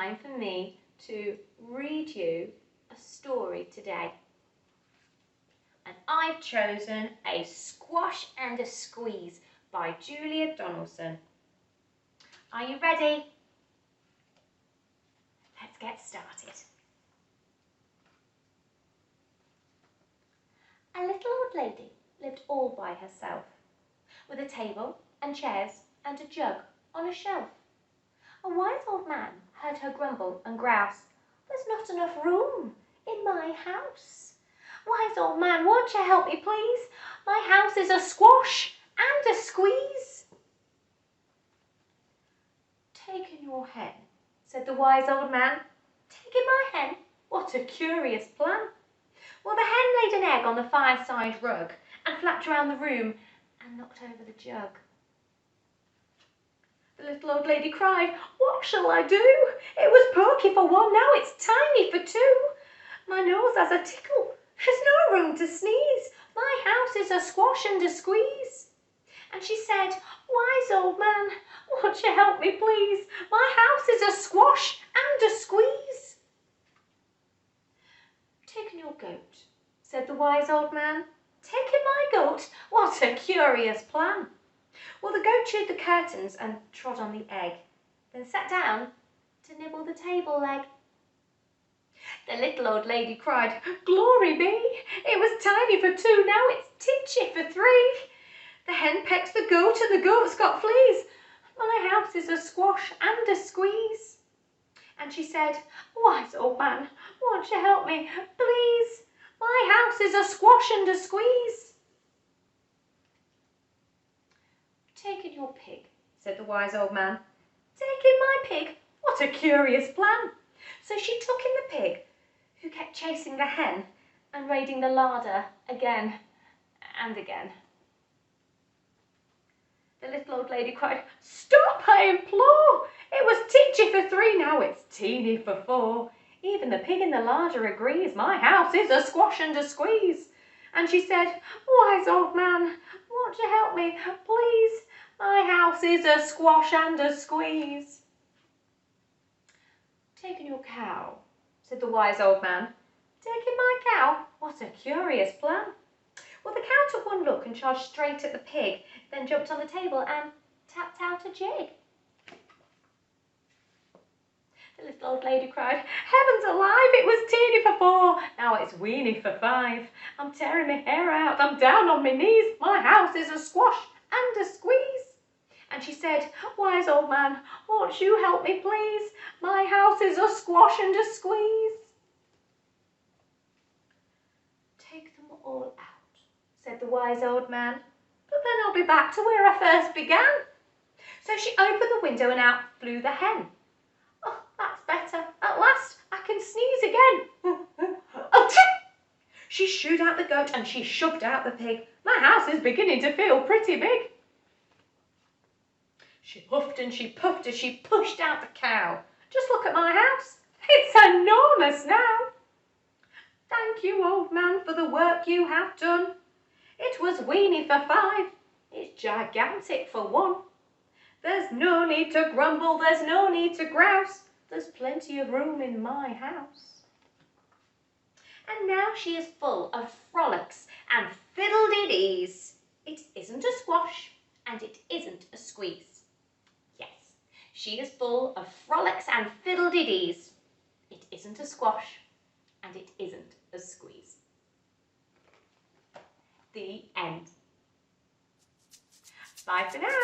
time for me to read you a story today. And I've chosen A Squash and a Squeeze by Julia Donaldson. Are you ready? Let's get started. A little old lady lived all by herself, with a table and chairs and a jug on a shelf. A wise old man heard her grumble and grouse, "There's not enough room in my house. Wise old man, won't you help me, please? My house is a squash and a squeeze." "Take in your hen," said the wise old man. "Take in my hen? What a curious plan." Well, the hen laid an egg on the fireside rug and flapped around the room and knocked over the jug. The little old lady cried, "What shall I do? It was porky for one, now it's tiny for two. My nose has a tickle, there's no room to sneeze. My house is a squash and a squeeze." And she said, "Wise old man, won't you help me, please? My house is a squash and a squeeze." "Take in your goat," said the wise old man. "Take in my goat? What a curious plan." Well, the goat chewed the curtains and trod on the egg, then sat down to nibble the table leg. The little old lady cried, "Glory be! It was tiny for two, now it's titchy for three. The hen pecks the goat and the goat's got fleas. My house is a squash and a squeeze." And she said, "Wise old man, won't you help me, please? My house is a squash and a squeeze." "Take in your pig," said the wise old man. "Take in my pig? What a curious plan." So she took in the pig, who kept chasing the hen and raiding the larder again and again. The little old lady cried, "Stop, I implore! It was titchy for three, now it's teeny for four. Even the pig in the larder agrees, my house is a squash and a squeeze." And she said, "Wise old man, won't you help me, please? My house is a squash and a squeeze." "Take in your cow," said the wise old man. "Take in my cow? What a curious plan." Well, the cow took one look and charged straight at the pig, then jumped on the table and tapped out a jig. The little old lady cried, "Heavens alive, it was teeny for four, now it's weeny for five. I'm tearing my hair out, I'm down on my knees, my house is a squash and a squeeze." And she said, "Wise old man, won't you help me, please? My house is a squash and a squeeze." "Take them all out," said the wise old man, "but then I'll be back to where I first began." So she opened the window and out flew the hen. "Oh, that's better. At last I can sneeze again." Oh, she shooed out the goat and she shoved out the pig. My house is beginning to feel pretty big. She huffed and she puffed as she pushed out the cow. "Just look at my house. It's enormous now." "Thank you, old man, for the work you have done. It was weeny for five. It's gigantic for one. There's no need to grumble, there's no need to grouse. There's plenty of room in my house." And now she is full of frolics and fiddle-dee-dees. It isn't a squash and it isn't a squeeze. Yes, she is full of frolics and fiddle-dee-dees. It isn't a squash and it isn't a squeeze. The end. Bye for now.